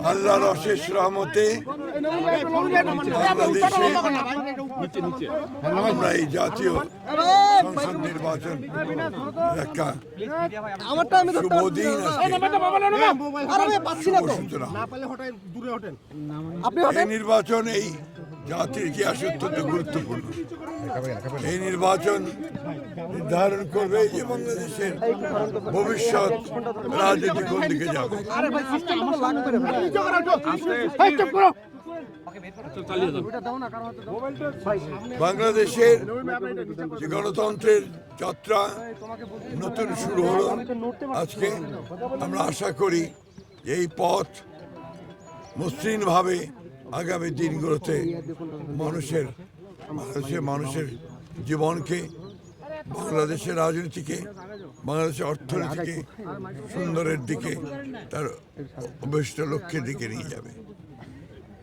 আল্লাহর অশেষ রহমতে বাংলাদেশে আমরা এই জাতীয় সংসদ নির্বাচন একটা শুভ দিন এই নির্বাচন এই জাতির ইতিহাসে অত্যন্ত গুরুত্বপূর্ণ। এই নির্বাচন নির্ধারণ করবে যে বাংলাদেশের ভবিষ্যৎ রাজনীতি কোন দিকে যাবে। বাংলাদেশের যে গণতন্ত্রের যাত্রা নতুন শুরু হলো আজকে। আমরা আশা করি এই পথ মসৃণভাবে আগামী দিনগুলোতে মানুষের জীবনকে, বাংলাদেশের রাজনীতিকে, বাংলাদেশের অর্থনীতিকে সুন্দরের দিকে, তার অভিষ্ট লক্ষ্যের দিকে নিয়ে যাবে।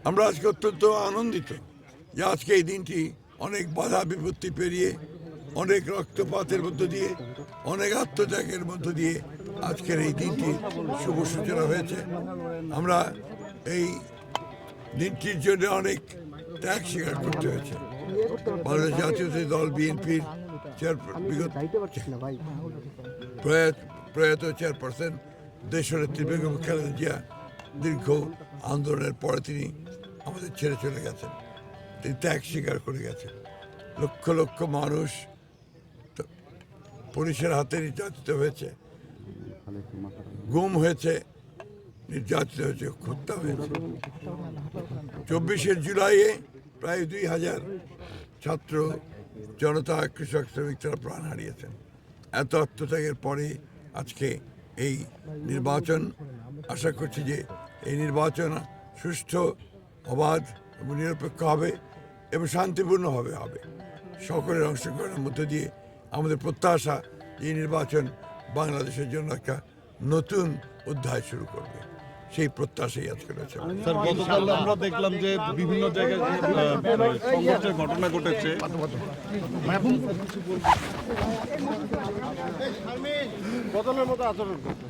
আমরা আজকে অত্যন্ত আনন্দিত যে আজকে এই দিনটি অনেক বাধা বিপত্তি পেরিয়ে, অনেক রক্তপাতের মধ্য দিয়ে, অনেক আত্মত্যাগের মধ্য দিয়ে আজকের এই দিনটি শুভ সূচনা হয়েছে। আমরা এই দিনটির জন্য অনেক ত্যাগ স্বীকার করতে হয়েছে। বাংলাদেশ জাতীয়তাবাদী দল বিএনপির প্রয়াত চেয়ারপারসন দেশনেত্রী বেগম খালেদা জিয়া দীর্ঘ আন্দোলনের পরে তিনি আমাদের ছেড়ে চলে গেছেন। তিনি ত্যাগ স্বীকার করে গেছেন। লক্ষ লক্ষ মানুষ পুলিশের হাতে নির্যাতিত হয়েছে, গুম হয়েছে, নির্যাতিত হয়েছে, হত্যা হয়েছে। 24শে জুলাইয়ে প্রায় 2000 ছাত্র জনতা, কৃষক, শ্রমিক তারা প্রাণ হারিয়েছেন। এত আত্মত্যাগের পরে আজকে এই নির্বাচন, আশা করছি যে এই নির্বাচন সুষ্ঠু, অবাধ এবং নিরপেক্ষ হবে এবং শান্তিপূর্ণভাবে হবে। সকলের অংশগ্রহণের মধ্য দিয়ে আমাদের প্রত্যাশা এই নির্বাচন বাংলাদেশের জন্য একটা নতুন অধ্যায় শুরু করবে, সেই প্রত্যাশাই আজকে রয়েছে। স্যার, গতকাল আমরা দেখলাম যে বিভিন্ন জায়গায় সংঘর্ষের ঘটনা ঘটেছে। বদলের মতো আচরণ করছে।